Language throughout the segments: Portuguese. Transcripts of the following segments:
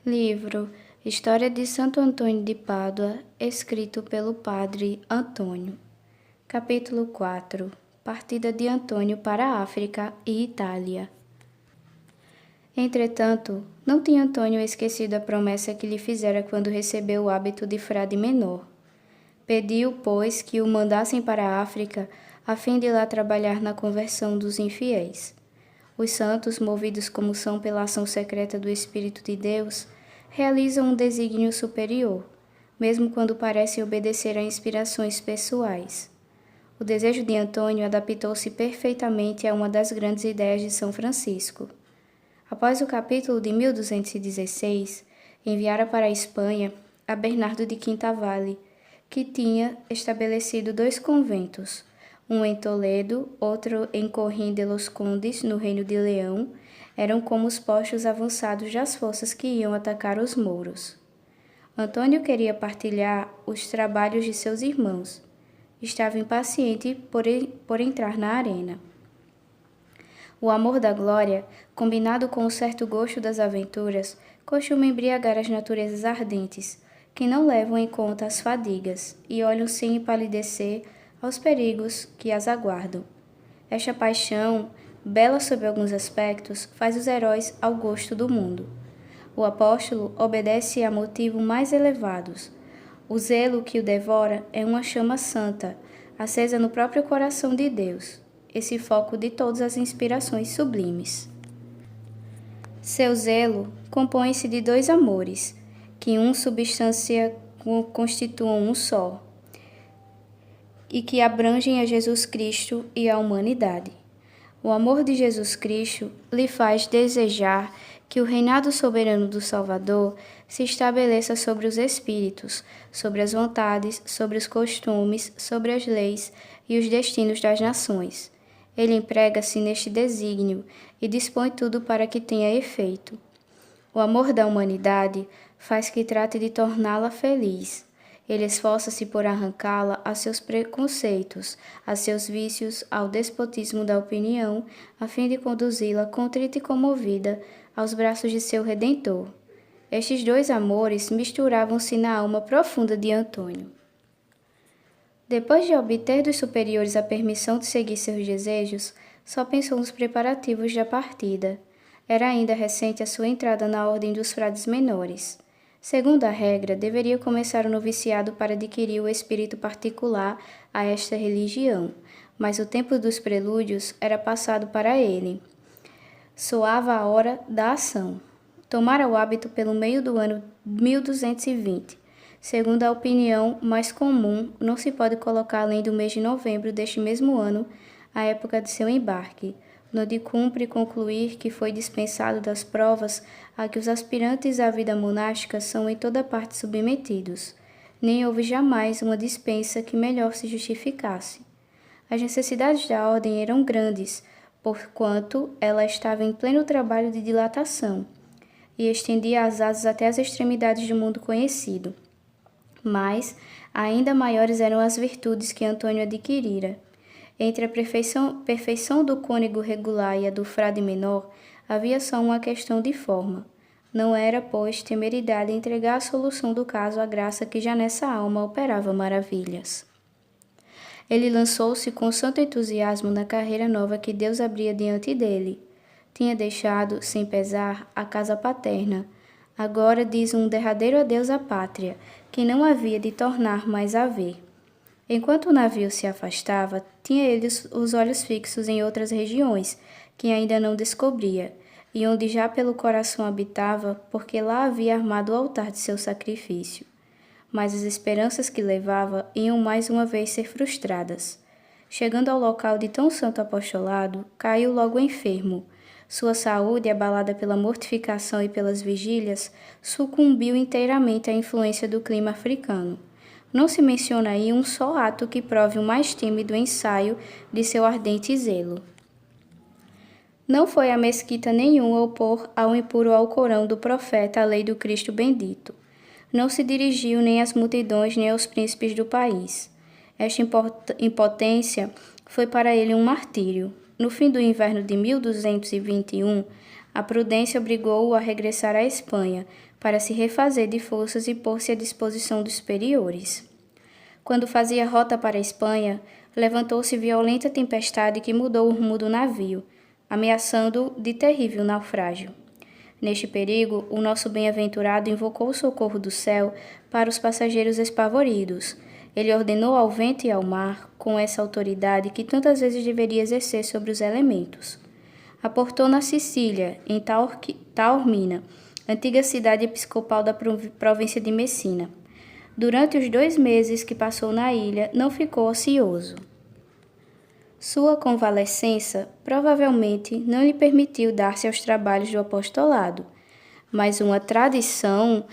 Livro História de Santo Antônio de Pádua, escrito pelo padre Antônio. Capítulo 4. Partida de Antônio para a África e Itália. Entretanto, não tinha Antônio esquecido a promessa que lhe fizera quando recebeu o hábito de frade menor. Pediu, pois, que o mandassem para a África, a fim de lá trabalhar na conversão dos infiéis. Os santos, movidos como são pela ação secreta do Espírito de Deus, realizam um desígnio superior, mesmo quando parecem obedecer a inspirações pessoais. O desejo de Antônio adaptou-se perfeitamente a uma das grandes ideias de São Francisco. Após o capítulo de 1216, enviara para a Espanha a Bernardo de Quintavalle, que tinha estabelecido 2 conventos, um em Toledo, outro em Corrin de los Condes, no Reino de Leão. Eram como os postos avançados das forças que iam atacar os mouros. Antônio queria partilhar os trabalhos de seus irmãos. Estava impaciente por entrar na arena. O amor da glória, combinado com o certo gosto das aventuras, costuma embriagar as naturezas ardentes, que não levam em conta as fadigas e olham sem empalidecer aos perigos que as aguardam. Esta paixão, bela sob alguns aspectos, faz os heróis ao gosto do mundo. O apóstolo obedece a motivos mais elevados. O zelo que o devora é uma chama santa, acesa no próprio coração de Deus, esse foco de todas as inspirações sublimes. Seu zelo compõe-se de 2 amores, que substância constituam um só, e que abrangem a Jesus Cristo e a humanidade. O amor de Jesus Cristo lhe faz desejar que o reinado soberano do Salvador se estabeleça sobre os espíritos, sobre as vontades, sobre os costumes, sobre as leis e os destinos das nações. Ele emprega-se neste desígnio e dispõe tudo para que tenha efeito. O amor da humanidade faz que trate de torná-la feliz. Ele esforça-se por arrancá-la a seus preconceitos, a seus vícios, ao despotismo da opinião, a fim de conduzi-la, contrita e comovida, aos braços de seu Redentor. Estes 2 amores misturavam-se na alma profunda de Antônio. Depois de obter dos superiores a permissão de seguir seus desejos, só pensou nos preparativos da partida. Era ainda recente a sua entrada na ordem dos frades menores. Segundo a regra, deveria começar o noviciado para adquirir o espírito particular a esta religião, mas o tempo dos prelúdios era passado para ele. Soava a hora da ação. Tomara o hábito pelo meio do ano 1220. Segundo a opinião mais comum, não se pode colocar além do mês de novembro deste mesmo ano a época de seu embarque, onde cumpre concluir que foi dispensado das provas a que os aspirantes à vida monástica são em toda parte submetidos. Nem houve jamais uma dispensa que melhor se justificasse. As necessidades da ordem eram grandes, porquanto ela estava em pleno trabalho de dilatação, e estendia as asas até as extremidades do mundo conhecido. Mas ainda maiores eram as virtudes que Antônio adquirira. Entre a perfeição do cônego regular e a do frade menor, havia só uma questão de forma. Não era, pois, temeridade entregar a solução do caso à graça que já nessa alma operava maravilhas. Ele lançou-se com santo entusiasmo na carreira nova que Deus abria diante dele. Tinha deixado, sem pesar, a casa paterna. Agora diz um derradeiro adeus à pátria, que não havia de tornar mais a ver. Enquanto o navio se afastava, tinha ele os olhos fixos em outras regiões, que ainda não descobria, e onde já pelo coração habitava, porque lá havia armado o altar de seu sacrifício. Mas as esperanças que levava iam mais uma vez ser frustradas. Chegando ao local de tão santo apostolado, caiu logo enfermo. Sua saúde, abalada pela mortificação e pelas vigílias, sucumbiu inteiramente à influência do clima africano. Não se menciona aí um só ato que prove o mais tímido ensaio de seu ardente zelo. Não foi a mesquita nenhuma opor ao impuro Alcorão do profeta a lei do Cristo bendito. Não se dirigiu nem às multidões nem aos príncipes do país. Esta impotência foi para ele um martírio. No fim do inverno de 1221, A prudência obrigou-o a regressar à Espanha, para se refazer de forças e pôr-se à disposição dos superiores. Quando fazia rota para a Espanha, levantou-se violenta tempestade que mudou o rumo do navio, ameaçando de terrível naufrágio. Neste perigo, o nosso bem-aventurado invocou o socorro do céu para os passageiros espavoridos. Ele ordenou ao vento e ao mar, com essa autoridade que tantas vezes deveria exercer sobre os elementos. Aportou na Sicília, em Taormina, antiga cidade episcopal da província de Messina. Durante os 2 meses que passou na ilha, não ficou ocioso. Sua convalescença provavelmente não lhe permitiu dar-se aos trabalhos do apostolado, mas uma tradição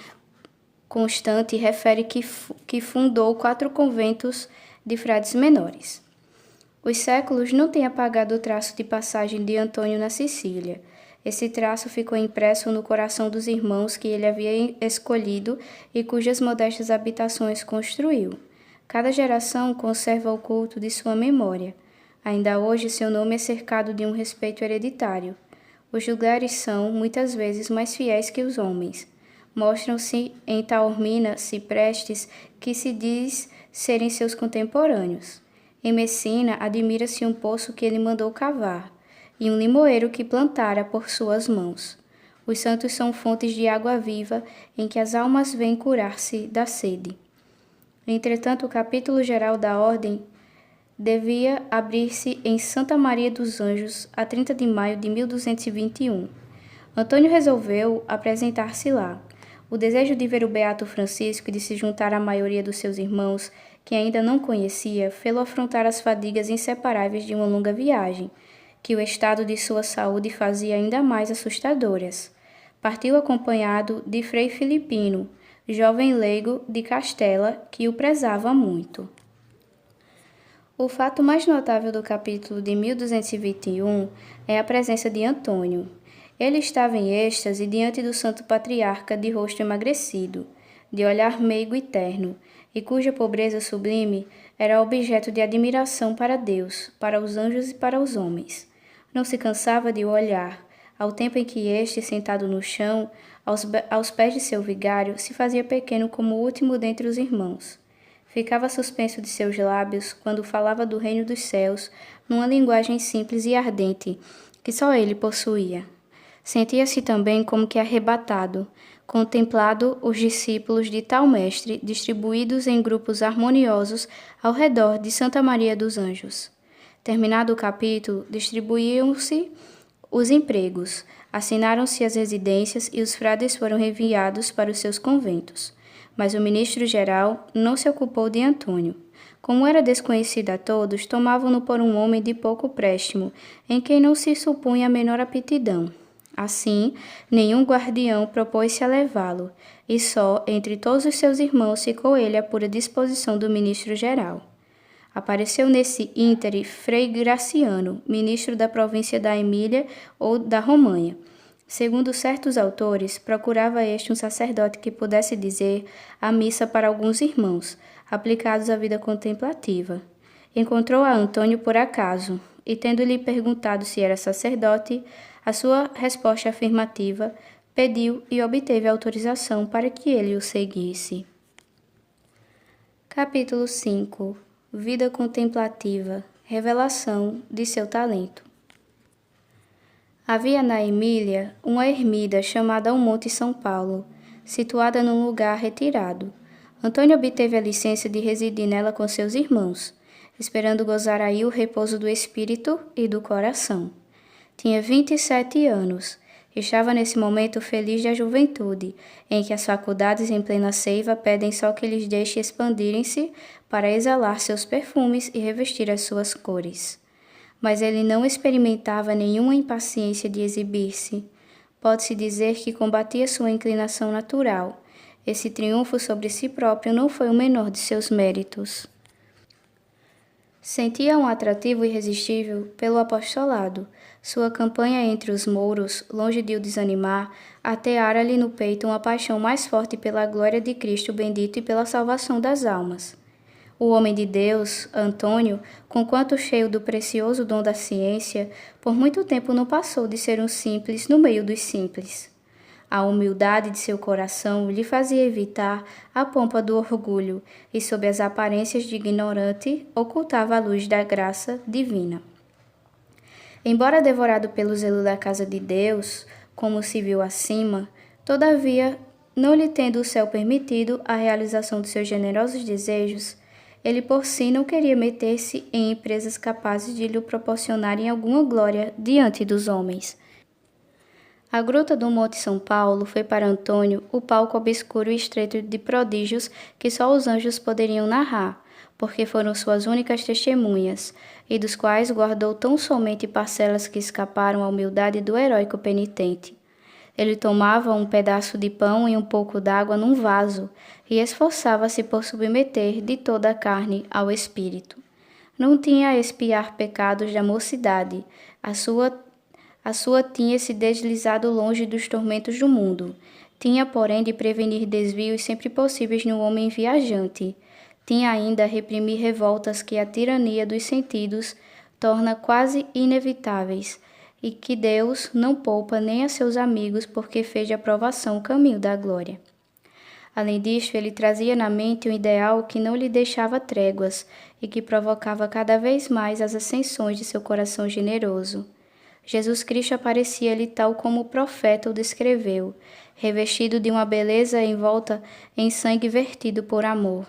constante refere que fundou 4 conventos de frades menores. Os séculos não têm apagado o traço de passagem de Antônio na Sicília. Esse traço ficou impresso no coração dos irmãos que ele havia escolhido e cujas modestas habitações construiu. Cada geração conserva o culto de sua memória. Ainda hoje seu nome é cercado de um respeito hereditário. Os lugares são, muitas vezes, mais fiéis que os homens. Mostram-se em Taormina ciprestes que se diz serem seus contemporâneos. Em Messina, admira-se um poço que ele mandou cavar, e um limoeiro que plantara por suas mãos. Os santos são fontes de água viva em que as almas vêm curar-se da sede. Entretanto, o capítulo geral da ordem devia abrir-se em Santa Maria dos Anjos, a 30 de maio de 1221. Antônio resolveu apresentar-se lá. O desejo de ver o beato Francisco e de se juntar à maioria dos seus irmãos, que ainda não conhecia, fê-lo afrontar as fadigas inseparáveis de uma longa viagem, que o estado de sua saúde fazia ainda mais assustadoras. Partiu acompanhado de Frei Filipino, jovem leigo de Castela, que o prezava muito. O fato mais notável do capítulo de 1221 é a presença de Antônio. Ele estava em êxtase diante do santo patriarca de rosto emagrecido, de olhar meigo e terno, e cuja pobreza sublime era objeto de admiração para Deus, para os anjos e para os homens. Não se cansava de o olhar, ao tempo em que este, sentado no chão, aos pés de seu vigário, se fazia pequeno como o último dentre os irmãos. Ficava suspenso de seus lábios quando falava do reino dos céus, numa linguagem simples e ardente, que só ele possuía. Sentia-se também como que arrebatado, contemplado os discípulos de tal mestre distribuídos em grupos harmoniosos ao redor de Santa Maria dos Anjos. Terminado o capítulo, distribuíam-se os empregos, assinaram-se as residências e os frades foram enviados para os seus conventos. Mas o ministro-geral não se ocupou de Antônio. Como era desconhecido a todos, tomavam-no por um homem de pouco préstimo, em quem não se supunha a menor aptidão. Assim, nenhum guardião propôs-se a levá-lo, e só entre todos os seus irmãos ficou ele à pura disposição do ministro-geral. Apareceu nesse íntere Frei Graciano, ministro da província da Emília ou da Romanha. Segundo certos autores, procurava este um sacerdote que pudesse dizer a missa para alguns irmãos, aplicados à vida contemplativa. Encontrou a Antônio por acaso, e tendo-lhe perguntado se era sacerdote, a sua resposta afirmativa, pediu e obteve autorização para que ele o seguisse. Capítulo 5. Vida contemplativa. Revelação de seu talento. Havia na Emília uma ermida chamada o Monte São Paulo, situada num lugar retirado. Antônio obteve a licença de residir nela com seus irmãos, esperando gozar aí o repouso do espírito e do coração. Tinha 27 anos. Estava nesse momento feliz da juventude, em que as faculdades em plena seiva pedem só que lhes deixe expandirem-se para exalar seus perfumes e revestir as suas cores. Mas ele não experimentava nenhuma impaciência de exibir-se. Pode-se dizer que combatia sua inclinação natural. Esse triunfo sobre si próprio não foi o menor de seus méritos. Sentia um atrativo irresistível pelo apostolado. Sua campanha entre os mouros, longe de o desanimar, ateara-lhe no peito uma paixão mais forte pela glória de Cristo bendito e pela salvação das almas. O homem de Deus, Antônio, conquanto cheio do precioso dom da ciência, por muito tempo não passou de ser um simples no meio dos simples. A humildade de seu coração lhe fazia evitar a pompa do orgulho e, sob as aparências de ignorante, ocultava a luz da graça divina. Embora devorado pelo zelo da casa de Deus, como se viu acima, todavia, não lhe tendo o céu permitido a realização de seus generosos desejos, ele por si não queria meter-se em empresas capazes de lhe proporcionarem alguma glória diante dos homens. A gruta do Monte São Paulo foi para Antônio o palco obscuro e estreito de prodígios que só os anjos poderiam narrar, porque foram suas únicas testemunhas, e dos quais guardou tão somente parcelas que escaparam à humildade do heróico penitente. Ele tomava um pedaço de pão e um pouco d'água num vaso e esforçava-se por submeter de toda a carne ao espírito. Não tinha a expiar pecados da mocidade, a sua tinha se deslizado longe dos tormentos do mundo. Tinha, porém, de prevenir desvios sempre possíveis no homem viajante. Tinha ainda a reprimir revoltas que a tirania dos sentidos torna quase inevitáveis, e que Deus não poupa nem a seus amigos, porque fez de aprovação o caminho da glória. Além disto, ele trazia na mente um ideal que não lhe deixava tréguas e que provocava cada vez mais as ascensões de seu coração generoso. Jesus Cristo aparecia-lhe tal como o profeta o descreveu, revestido de uma beleza envolta em sangue vertido por amor.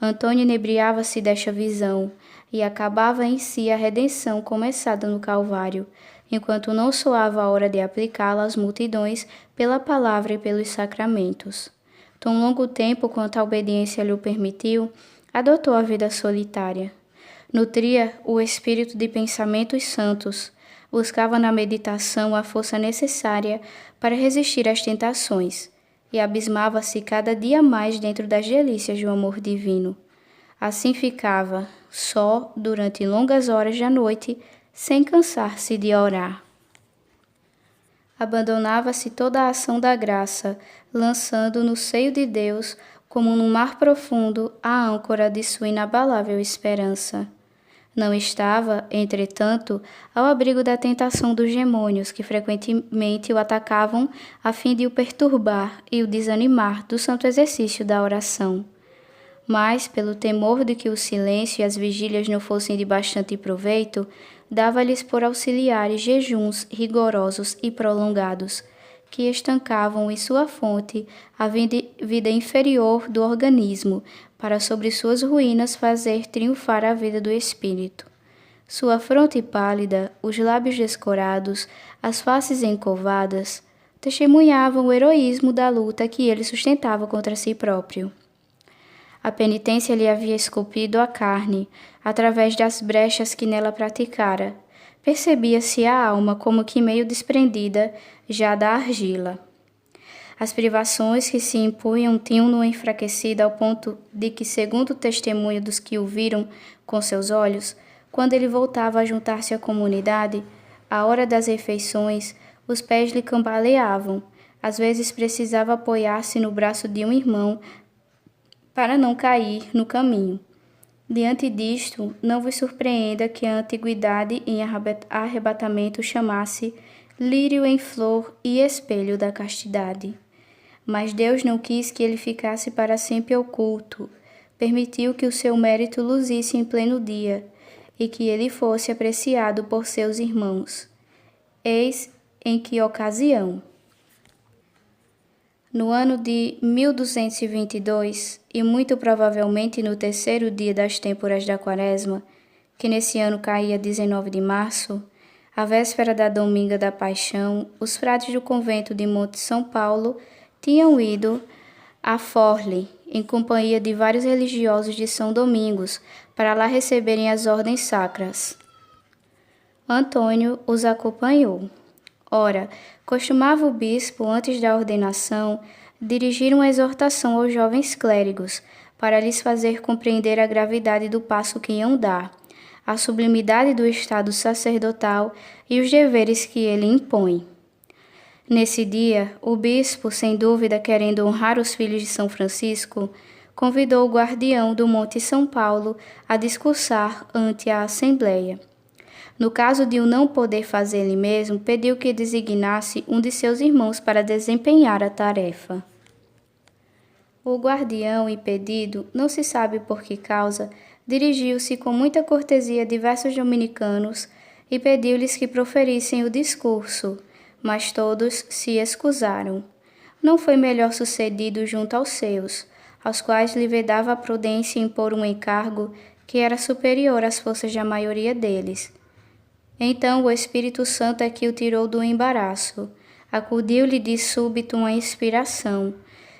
Antônio inebriava-se desta visão e acabava em si a redenção começada no Calvário, enquanto não soava a hora de aplicá-la às multidões pela palavra e pelos sacramentos. Tão longo tempo quanto a obediência lhe o permitiu, adotou a vida solitária. Nutria o espírito de pensamentos santos, buscava na meditação a força necessária para resistir às tentações, e abismava-se cada dia mais dentro das delícias do amor divino. Assim ficava, só, durante longas horas da noite, sem cansar-se de orar. Abandonava-se toda a ação da graça, lançando no seio de Deus, como num mar profundo, a âncora de sua inabalável esperança. Não estava, entretanto, ao abrigo da tentação dos demônios que frequentemente o atacavam a fim de o perturbar e o desanimar do santo exercício da oração. Mas, pelo temor de que o silêncio e as vigílias não fossem de bastante proveito, dava-lhes por auxiliares jejuns rigorosos e prolongados, que estancavam em sua fonte a vida inferior do organismo, para sobre suas ruínas fazer triunfar a vida do espírito. Sua fronte pálida, os lábios descorados, as faces encovadas, testemunhavam o heroísmo da luta que ele sustentava contra si próprio. A penitência lhe havia esculpido a carne, através das brechas que nela praticara. Percebia-se a alma como que meio desprendida já da argila. As privações que se impunham tinham-no enfraquecido ao ponto de que, segundo o testemunho dos que o viram com seus olhos, quando ele voltava a juntar-se à comunidade, à hora das refeições, os pés lhe cambaleavam. Às vezes precisava apoiar-se no braço de um irmão para não cair no caminho. Diante disto, não vos surpreenda que a antiguidade em arrebatamento chamasse lírio em flor e espelho da castidade. Mas Deus não quis que ele ficasse para sempre oculto, permitiu que o seu mérito luzisse em pleno dia, e que ele fosse apreciado por seus irmãos. Eis em que ocasião. No ano de 1222, e muito provavelmente no terceiro dia das têmporas da Quaresma, que nesse ano caía 19 de março, a véspera da Dominga da Paixão, os frades do convento de Monte São Paulo tinham ido a Forli, em companhia de vários religiosos de São Domingos, para lá receberem as ordens sacras. Antônio os acompanhou. Ora, costumava o bispo, antes da ordenação, dirigir uma exortação aos jovens clérigos, para lhes fazer compreender a gravidade do passo que iam dar, a sublimidade do estado sacerdotal e os deveres que ele impõe. Nesse dia, o bispo, sem dúvida querendo honrar os filhos de São Francisco, convidou o guardião do Monte São Paulo a discursar ante a Assembleia. No caso de o não poder fazer ele mesmo, pediu que designasse um de seus irmãos para desempenhar a tarefa. O guardião, impedido, não se sabe por que causa, dirigiu-se com muita cortesia a diversos dominicanos e pediu-lhes que proferissem o discurso, mas todos se excusaram. Não foi melhor sucedido junto aos seus, aos quais lhe vedava a prudência impor um encargo que era superior às forças da maioria deles. Então o Espírito Santo é que o tirou do embaraço, acudiu-lhe de súbito uma inspiração,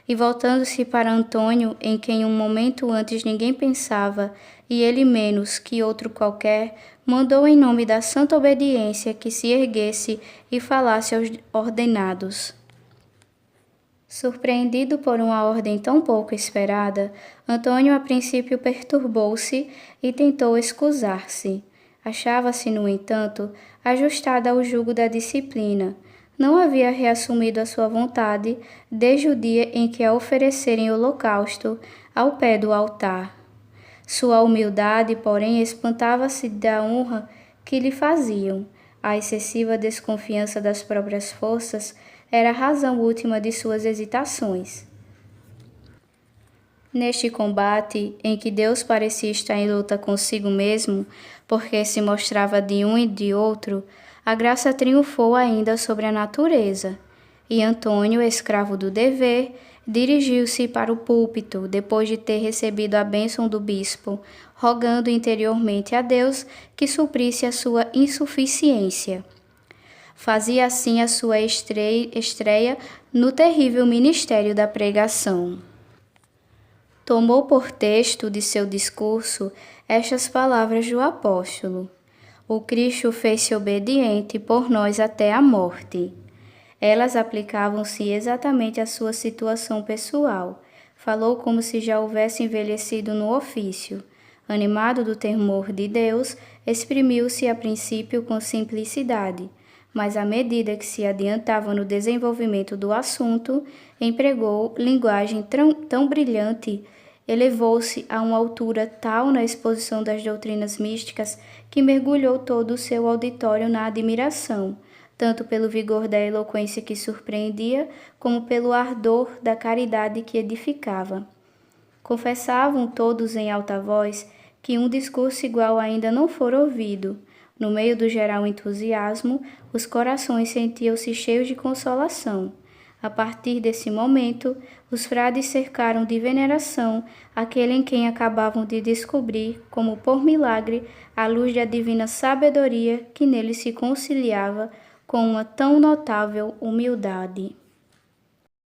e voltando-se para Antônio, em quem um momento antes ninguém pensava, e ele menos que outro qualquer, mandou em nome da santa obediência que se erguesse e falasse aos ordenados. Surpreendido por uma ordem tão pouco esperada, Antônio a princípio perturbou-se e tentou excusar-se. Achava-se, no entanto, ajustada ao jugo da disciplina. Não havia reassumido a sua vontade desde o dia em que a oferecera em holocausto ao pé do altar. Sua humildade, porém, espantava-se da honra que lhe faziam. A excessiva desconfiança das próprias forças era a razão última de suas hesitações. Neste combate, em que Deus parecia estar em luta consigo mesmo, porque se mostrava de um e de outro, a graça triunfou ainda sobre a natureza, e Antônio, escravo do dever, dirigiu-se para o púlpito, depois de ter recebido a bênção do bispo, rogando interiormente a Deus que suprisse a sua insuficiência. Fazia assim a sua estreia no terrível ministério da pregação. Tomou por texto de seu discurso estas palavras do apóstolo: O Cristo fez-se obediente por nós até a morte. Elas aplicavam-se exatamente à sua situação pessoal. Falou como se já houvesse envelhecido no ofício. Animado do temor de Deus, exprimiu-se a princípio com simplicidade, mas à medida que se adiantava no desenvolvimento do assunto, empregou linguagem tão brilhante, elevou-se a uma altura tal na exposição das doutrinas místicas que mergulhou todo o seu auditório na admiração, tanto pelo vigor da eloquência que surpreendia, como pelo ardor da caridade que edificava. Confessavam todos em alta voz que um discurso igual ainda não fora ouvido. No meio do geral entusiasmo, os corações sentiam-se cheios de consolação. A partir desse momento, os frades cercaram de veneração aquele em quem acabavam de descobrir, como por milagre, a luz da divina sabedoria que nele se conciliava com uma tão notável humildade.